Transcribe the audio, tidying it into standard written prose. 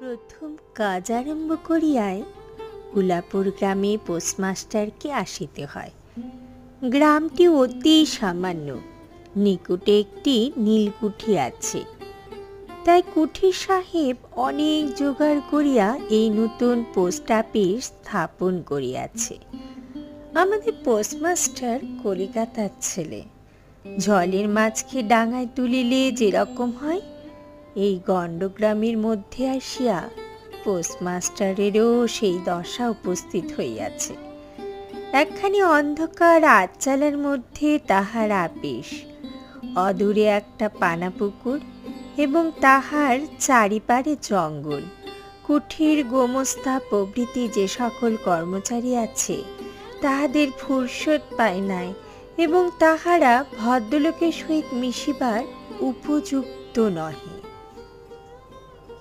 প্রথম কাজ আরম্ভ করিয়ায় হুলাপুর গ্রামে পোস্টমাস্টারকে আসিতে হয়। গ্রামটি অতি সামান্য, নিকটে একটি নীলকুঠি আছে। তাই কুঠি সাহেব অনেক জোগাড় করিয়া এই নতুন পোস্ট অফিস স্থাপন করিয়াছে। আমাদের পোস্টমাস্টার কলিকাতার ছেলে। জলের মাছকে ডাঙায় তুলিলে যেরকম হয়, এই গণ্ডগ্রামের মধ্যে আসিয়া পোস্টমাস্টারেরও সেই দশা উপস্থিত হইয়াছে। একখানি অন্ধকার আটচালার মধ্যে তাহার আপিস, অদূরে একটা পানা পুকুর এবং তাহার চারিপারে জঙ্গল। কুঠির গোমস্তা প্রভৃতি যে সকল কর্মচারী আছে, তাহাদের ফুরসত পায় নাই এবং তাহারা ভদ্রলোকের সহিত মিশিবার উপযুক্ত নহে।